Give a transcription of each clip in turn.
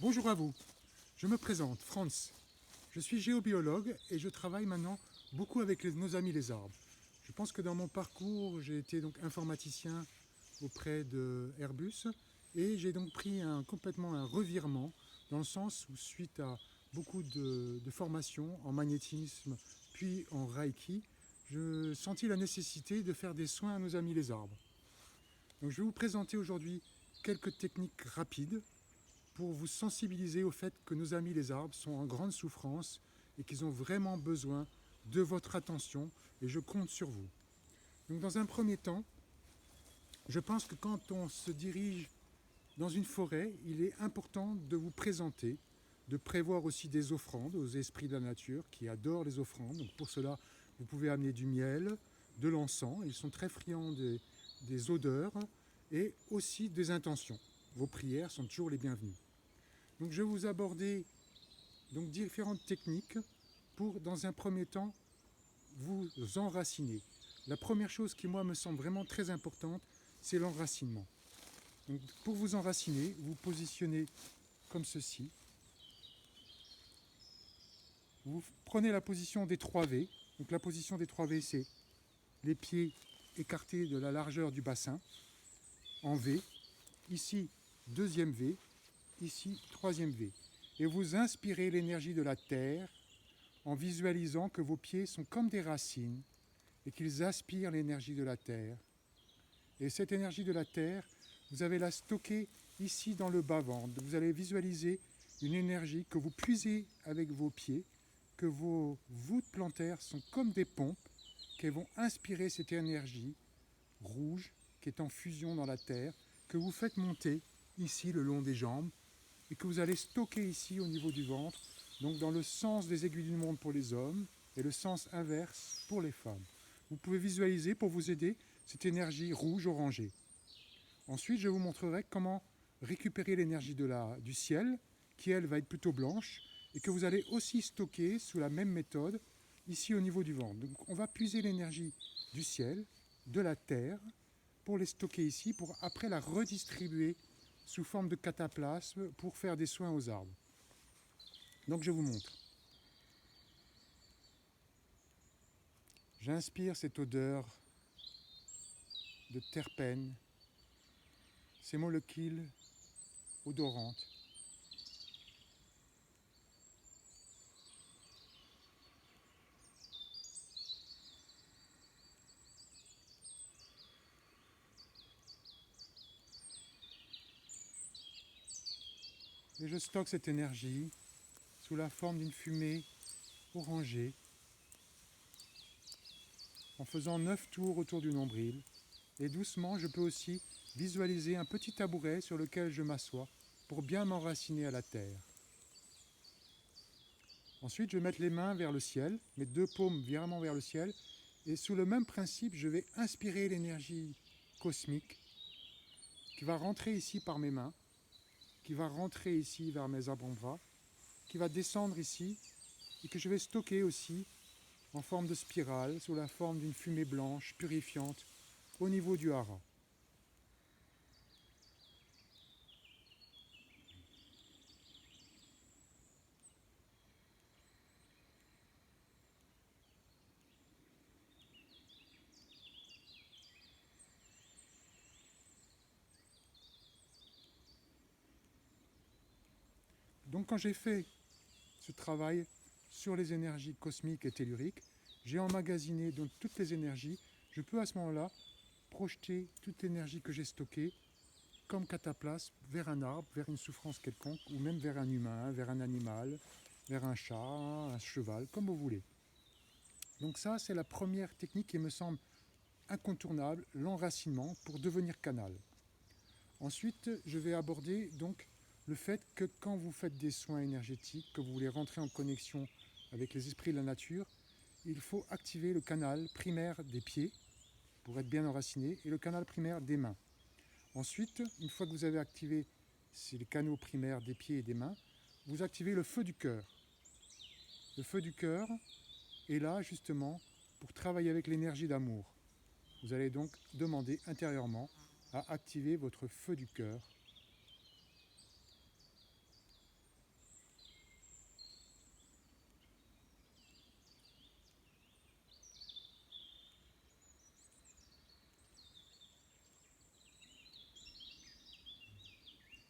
Bonjour à vous, je me présente, Franz. Je suis géobiologue et je travaille maintenant beaucoup avec nos amis les arbres. Je pense que dans mon parcours, j'ai été donc informaticien auprès de Airbus et j'ai donc pris complètement un revirement dans le sens où suite à beaucoup de formations en magnétisme puis en Reiki, je sentis la nécessité de faire des soins à nos amis les arbres. Donc je vais vous présenter aujourd'hui quelques techniques rapides pour vous sensibiliser au fait que nos amis les arbres sont en grande souffrance et qu'ils ont vraiment besoin de votre attention et je compte sur vous. Donc dans un premier temps, je pense que quand on se dirige dans une forêt, il est important de vous présenter, de prévoir aussi des offrandes aux esprits de la nature qui adorent les offrandes. Donc pour cela, vous pouvez amener du miel, de l'encens, ils sont très friands des odeurs et aussi des intentions. Vos prières sont toujours les bienvenues. Donc je vais vous aborder donc, différentes techniques pour, dans un premier temps, vous enraciner. La première chose qui, moi, me semble vraiment très importante, c'est l'enracinement. Donc, pour vous enraciner, vous positionnez comme ceci. Vous prenez la position des 3 V. Donc la position des 3 V, c'est les pieds écartés de la largeur du bassin, en V. Ici, deuxième V. Ici, troisième V. Et vous inspirez l'énergie de la terre en visualisant que vos pieds sont comme des racines et qu'ils aspirent l'énergie de la terre. Et cette énergie de la terre, vous allez la stocker ici dans le bas-ventre. Vous allez visualiser une énergie que vous puisez avec vos pieds, que vos voûtes plantaires sont comme des pompes qui vont inspirer cette énergie rouge qui est en fusion dans la terre, que vous faites monter ici le long des jambes et que vous allez stocker ici au niveau du ventre, donc dans le sens des aiguilles du monde pour les hommes et le sens inverse pour les femmes. Vous pouvez visualiser pour vous aider cette énergie rouge-orangée. Ensuite, je vous montrerai comment récupérer l'énergie du ciel, qui elle va être plutôt blanche, et que vous allez aussi stocker sous la même méthode ici au niveau du ventre. Donc on va puiser l'énergie du ciel, de la terre, pour les stocker ici, pour après la redistribuer sous forme de cataplasme pour faire des soins aux arbres. Donc je vous montre. J'inspire cette odeur de terpènes, ces molécules odorantes. Et je stocke cette énergie sous la forme d'une fumée orangée en faisant 9 tours autour du nombril. Et doucement, je peux aussi visualiser un petit tabouret sur lequel je m'assois pour bien m'enraciner à la terre. Ensuite, je vais mettre les mains vers le ciel, mes 2 paumes vraiment vers le ciel. Et sous le même principe, je vais inspirer l'énergie cosmique qui va rentrer ici par mes mains, qui va rentrer ici vers mes avant-bras, qui va descendre ici et que je vais stocker aussi en forme de spirale, sous la forme d'une fumée blanche, purifiante, au niveau du hara. Donc quand j'ai fait ce travail sur les énergies cosmiques et telluriques, j'ai emmagasiné donc toutes les énergies, je peux à ce moment-là projeter toute l'énergie que j'ai stockée comme cataplasme vers un arbre, vers une souffrance quelconque, ou même vers un humain, vers un animal, vers un chat, un cheval, comme vous voulez. Donc ça, c'est la première technique qui me semble incontournable, l'enracinement pour devenir canal. Ensuite, je vais aborder donc le fait que quand vous faites des soins énergétiques, que vous voulez rentrer en connexion avec les esprits de la nature, il faut activer le canal primaire des pieds pour être bien enraciné et le canal primaire des mains. Ensuite, une fois que vous avez activé les canaux primaires des pieds et des mains, vous activez le feu du cœur. Le feu du cœur est là justement pour travailler avec l'énergie d'amour. Vous allez donc demander intérieurement à activer votre feu du cœur.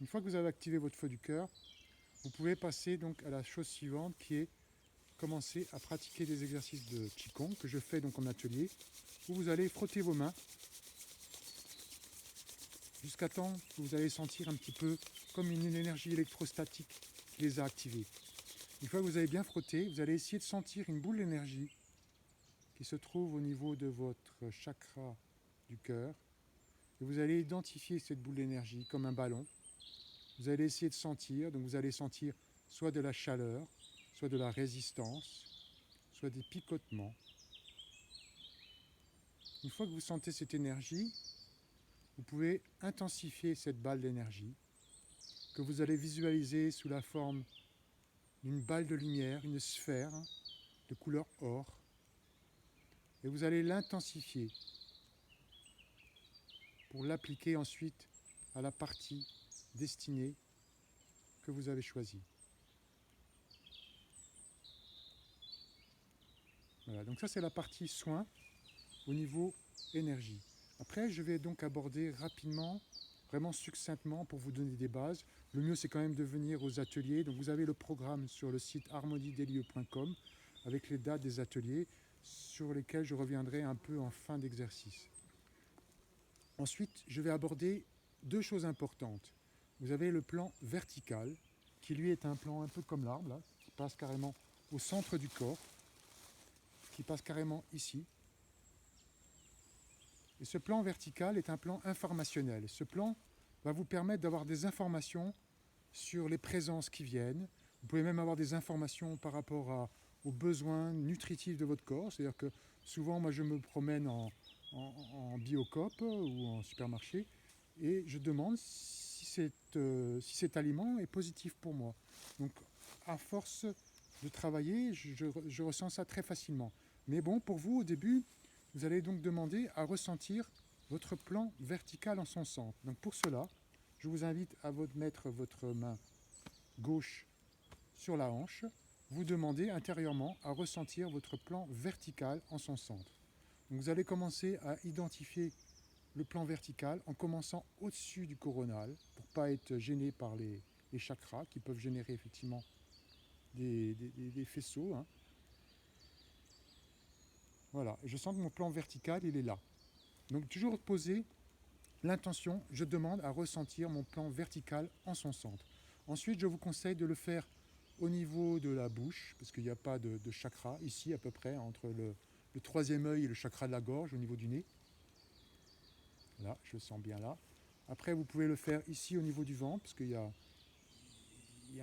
Une fois que vous avez activé votre feu du cœur, vous pouvez passer donc à la chose suivante qui est commencer à pratiquer des exercices de Qigong que je fais donc en atelier, où vous allez frotter vos mains jusqu'à temps que vous allez sentir un petit peu comme une énergie électrostatique qui les a activés. Une fois que vous avez bien frotté, vous allez essayer de sentir une boule d'énergie qui se trouve au niveau de votre chakra du cœur. Et vous allez identifier cette boule d'énergie comme un ballon. Vous allez essayer de sentir, donc vous allez sentir soit de la chaleur, soit de la résistance, soit des picotements. Une fois que vous sentez cette énergie, vous pouvez intensifier cette balle d'énergie que vous allez visualiser sous la forme d'une balle de lumière, une sphère de couleur or. Et vous allez l'intensifier pour l'appliquer ensuite à la partie destinée que vous avez choisie. Voilà, donc ça c'est la partie soin au niveau énergie. Après, je vais donc aborder rapidement, vraiment succinctement pour vous donner des bases. Le mieux c'est quand même de venir aux ateliers. Donc vous avez le programme sur le site harmoniedeslieux.com avec les dates des ateliers sur lesquels je reviendrai un peu en fin d'exercice. Ensuite, je vais aborder deux choses importantes. Vous avez le plan vertical, qui lui est un plan un peu comme l'arbre, là, qui passe carrément au centre du corps, qui passe carrément ici. Et ce plan vertical est un plan informationnel. Ce plan va vous permettre d'avoir des informations sur les présences qui viennent. Vous pouvez même avoir des informations par rapport aux besoins nutritifs de votre corps. C'est-à-dire que souvent, moi, je me promène en Biocoop ou en supermarché et je demande si cet aliment est positif pour moi. Donc, à force de travailler, je ressens ça très facilement. Mais bon, pour vous, au début, vous allez donc demander à ressentir votre plan vertical en son centre. Donc pour cela, je vous invite à mettre votre main gauche sur la hanche. Vous demandez intérieurement à ressentir votre plan vertical en son centre. Donc vous allez commencer à identifier le plan vertical en commençant au-dessus du coronal pour ne pas être gêné par les chakras qui peuvent générer effectivement des faisceaux. Voilà, je sens que mon plan vertical, il est là. Donc toujours poser l'intention, je demande à ressentir mon plan vertical en son centre. Ensuite, je vous conseille de le faire au niveau de la bouche, parce qu'il n'y a pas de chakra, ici à peu près, entre le troisième œil et le chakra de la gorge, au niveau du nez. Là, je le sens bien là. Après, vous pouvez le faire ici au niveau du ventre, parce qu'il y a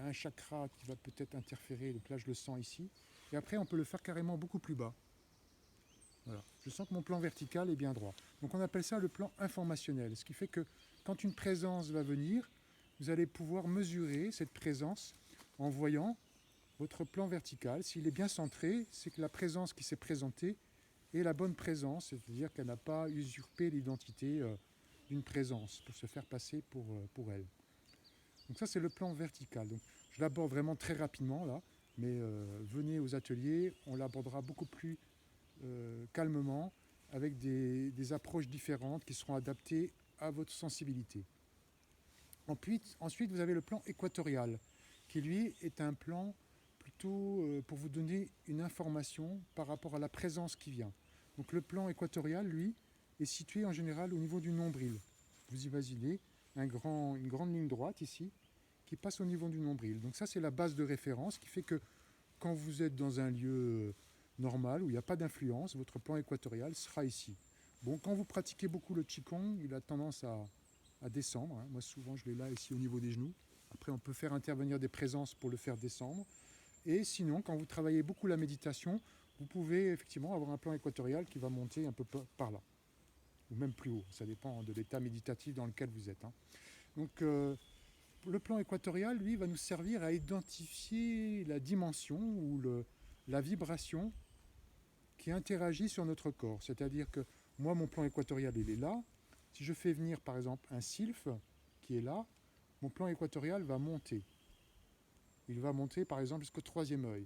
un chakra qui va peut-être interférer, donc là je le sens ici. Et après, on peut le faire carrément beaucoup plus bas. Voilà. Je sens que mon plan vertical est bien droit. Donc on appelle ça le plan informationnel, ce qui fait que quand une présence va venir, vous allez pouvoir mesurer cette présence en voyant votre plan vertical. S'il est bien centré, c'est que la présence qui s'est présentée est la bonne présence, c'est-à-dire qu'elle n'a pas usurpé l'identité d'une présence pour se faire passer pour elle. Donc ça c'est le plan vertical. Donc, je l'aborde vraiment très rapidement là, mais venez aux ateliers, on l'abordera beaucoup plus calmement, avec des approches différentes qui seront adaptées à votre sensibilité. Ensuite, vous avez le plan équatorial, qui lui est un plan plutôt pour vous donner une information par rapport à la présence qui vient. Donc le plan équatorial, lui, est situé en général au niveau du nombril. Vous imaginez une grande ligne droite ici, qui passe au niveau du nombril. Donc ça, c'est la base de référence qui fait que quand vous êtes dans un lieu normal, où il n'y a pas d'influence, votre plan équatorial sera ici. Bon, quand vous pratiquez beaucoup le Qigong, il a tendance à descendre. Moi, souvent, je l'ai là, ici, au niveau des genoux. Après, on peut faire intervenir des présences pour le faire descendre. Et sinon, quand vous travaillez beaucoup la méditation, vous pouvez effectivement avoir un plan équatorial qui va monter un peu par là, ou même plus haut. Ça dépend de l'état méditatif dans lequel vous êtes. Donc, le plan équatorial, lui, va nous servir à identifier la dimension ou la vibration qui interagit sur notre corps. C'est-à-dire que moi, mon plan équatorial, il est là. Si je fais venir, par exemple, un sylphe qui est là, mon plan équatorial va monter. Il va monter, par exemple, jusqu'au troisième œil.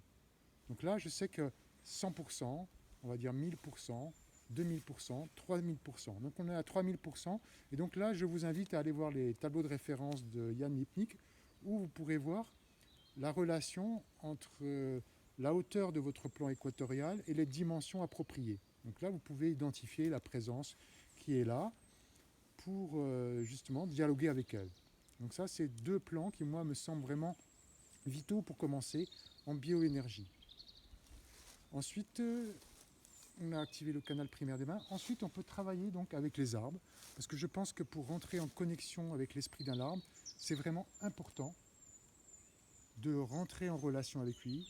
Donc là, je sais que 100%, on va dire 1000%, 2000%, 3000%. Donc on est à 3000%. Et donc là, je vous invite à aller voir les tableaux de référence de Jan Lipnik, où vous pourrez voir la relation entre la hauteur de votre plan équatorial et les dimensions appropriées. Donc là, vous pouvez identifier la présence qui est là pour justement dialoguer avec elle. Donc ça, c'est deux plans qui, moi, me semblent vraiment vitaux pour commencer en bioénergie. Ensuite, on a activé le canal primaire des mains. Ensuite, on peut travailler donc avec les arbres, parce que je pense que pour rentrer en connexion avec l'esprit d'un arbre, c'est vraiment important de rentrer en relation avec lui,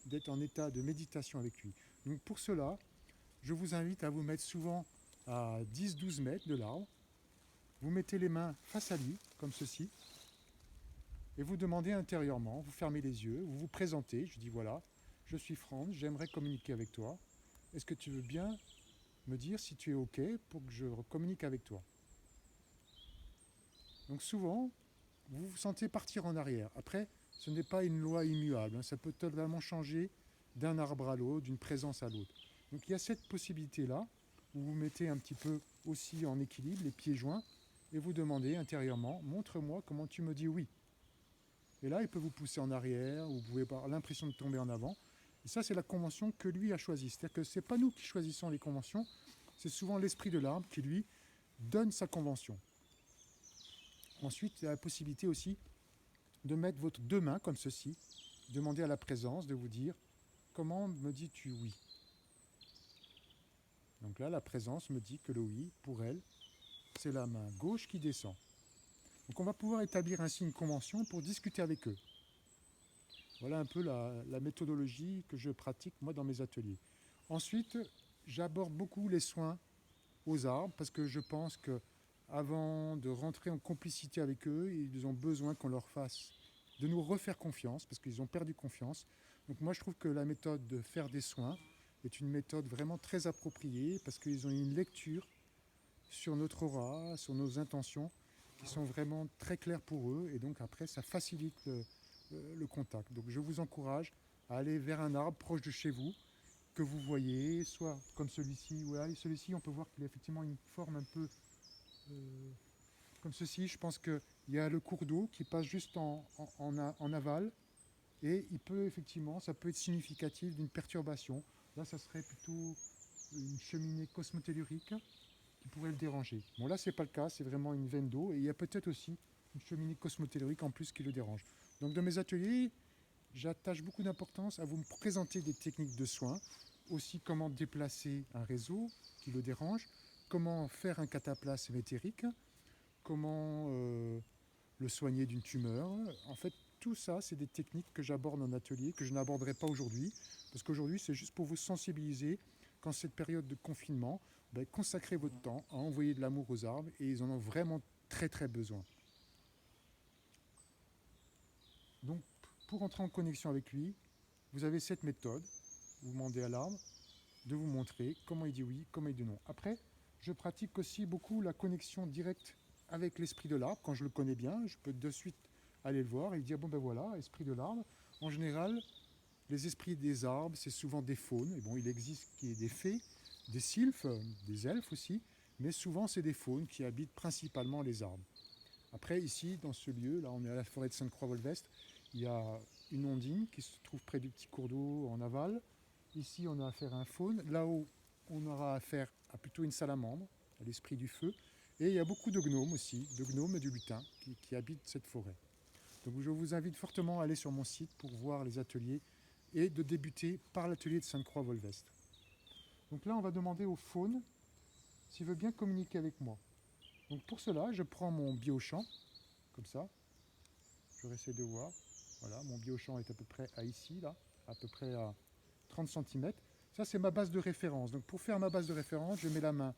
d'être en état de méditation avec lui. Donc pour cela, je vous invite à vous mettre souvent à 10-12 mètres de l'arbre. Vous mettez les mains face à lui, comme ceci, et vous demandez intérieurement, vous fermez les yeux, vous vous présentez, je dis voilà, je suis Franz, j'aimerais communiquer avec toi. Est-ce que tu veux bien me dire si tu es OK pour que je communique avec toi? Donc souvent, vous vous sentez partir en arrière. Après, ce n'est pas une loi immuable, hein, ça peut totalement changer d'un arbre à l'autre, d'une présence à l'autre. Donc il y a cette possibilité-là, où vous mettez un petit peu aussi en équilibre, les pieds joints, et vous demandez intérieurement, montre-moi comment tu me dis oui. Et là, il peut vous pousser en arrière, ou vous pouvez avoir l'impression de tomber en avant. Et ça, c'est la convention que lui a choisie. C'est-à-dire que ce n'est pas nous qui choisissons les conventions, c'est souvent l'esprit de l'arbre qui, lui, donne sa convention. Ensuite, il y a la possibilité aussi de mettre votre deux mains comme ceci, demander à la présence de vous dire « Comment me dis-tu oui ?» Donc là, la présence me dit que le oui, pour elle, c'est la main gauche qui descend. Donc on va pouvoir établir ainsi une convention pour discuter avec eux. Voilà un peu la méthodologie que je pratique moi dans mes ateliers. Ensuite, j'aborde beaucoup les soins aux arbres parce que je pense que avant de rentrer en complicité avec eux, ils ont besoin qu'on leur fasse, de nous refaire confiance parce qu'ils ont perdu confiance. Donc moi je trouve que la méthode de faire des soins est une méthode vraiment très appropriée parce qu'ils ont une lecture sur notre aura, sur nos intentions qui sont vraiment très claires pour eux et donc après ça facilite le contact. Donc je vous encourage à aller vers un arbre proche de chez vous que vous voyez, soit comme celui-ci, voilà, celui-ci on peut voir qu'il a effectivement une forme un peu comme ceci. Je pense qu'il y a le cours d'eau qui passe juste en aval et il peut effectivement, ça peut être significatif d'une perturbation. Là ça serait plutôt une cheminée cosmotellurique qui pourrait le déranger. Bon là c'est pas le cas, c'est vraiment une veine d'eau et il y a peut-être aussi une cheminée cosmotellurique en plus qui le dérange. Donc dans mes ateliers, j'attache beaucoup d'importance à vous me présenter des techniques de soins, aussi comment déplacer un réseau qui le dérange, comment faire un cataplasme éthérique, comment le soigner d'une tumeur. En fait, tout ça, c'est des techniques que j'aborde en atelier, que je n'aborderai pas aujourd'hui, parce qu'aujourd'hui, c'est juste pour vous sensibiliser qu'en cette période de confinement, consacrez votre temps à envoyer de l'amour aux arbres, et ils en ont vraiment très très besoin. Donc, pour entrer en connexion avec lui, vous avez cette méthode. Vous demandez à l'arbre de vous montrer comment il dit oui, comment il dit non. Après, je pratique aussi beaucoup la connexion directe avec l'esprit de l'arbre. Quand je le connais bien, je peux de suite aller le voir et lui dire, bon ben voilà, esprit de l'arbre. En général, les esprits des arbres, c'est souvent des faunes. Et bon, il existe qui est des fées, des sylphes, des elfes aussi, mais souvent c'est des faunes qui habitent principalement les arbres. Après, ici, dans ce lieu, là on est à la forêt de Sainte-Croix-Volvestre, il y a une ondine qui se trouve près du petit cours d'eau en aval. Ici, on a affaire à un faune. Là-haut, on aura affaire à plutôt une salamandre, à l'esprit du feu. Et il y a beaucoup de gnomes aussi, de gnomes et de lutins qui habitent cette forêt. Donc je vous invite fortement à aller sur mon site pour voir les ateliers et de débuter par l'atelier de Sainte-Croix-Volvestre. Donc là, on va demander au faune s'il veut bien communiquer avec moi. Donc pour cela, je prends mon biochamp, comme ça. Je vais essayer de voir. Voilà, mon biochamp est à peu près à ici, là, à peu près à 30 cm. Ça, c'est ma base de référence. Donc pour faire ma base de référence, je mets la main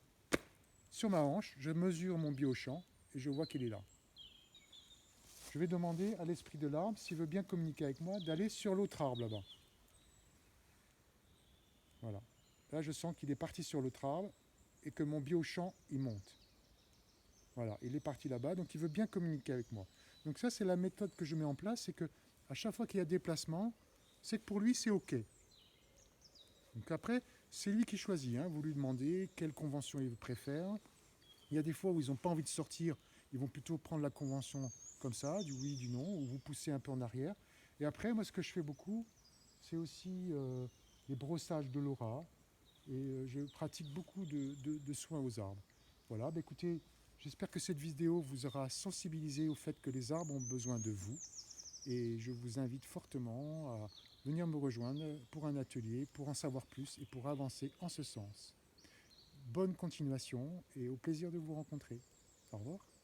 sur ma hanche, je mesure mon biochamp et je vois qu'il est là. Je vais demander à l'esprit de l'arbre, s'il veut bien communiquer avec moi, d'aller sur l'autre arbre là-bas. Voilà. Là, je sens qu'il est parti sur l'autre arbre et que mon biochamp, il monte. Voilà, il est parti là-bas, donc il veut bien communiquer avec moi. Donc ça, c'est la méthode que je mets en place, c'est que à chaque fois qu'il y a déplacement, c'est que pour lui, c'est OK. Donc après, c'est lui qui choisit, hein. Vous lui demandez quelle convention il préfère. Il y a des fois où ils n'ont pas envie de sortir, ils vont plutôt prendre la convention comme ça, du oui, du non, ou vous poussez un peu en arrière. Et après, moi, ce que je fais beaucoup, c'est aussi les brossages de l'aura. Et je pratique beaucoup de soins aux arbres. Voilà, bah écoutez, j'espère que cette vidéo vous aura sensibilisé au fait que les arbres ont besoin de vous. Et je vous invite fortement à venir me rejoindre pour un atelier, pour en savoir plus et pour avancer en ce sens. Bonne continuation et au plaisir de vous rencontrer. Au revoir.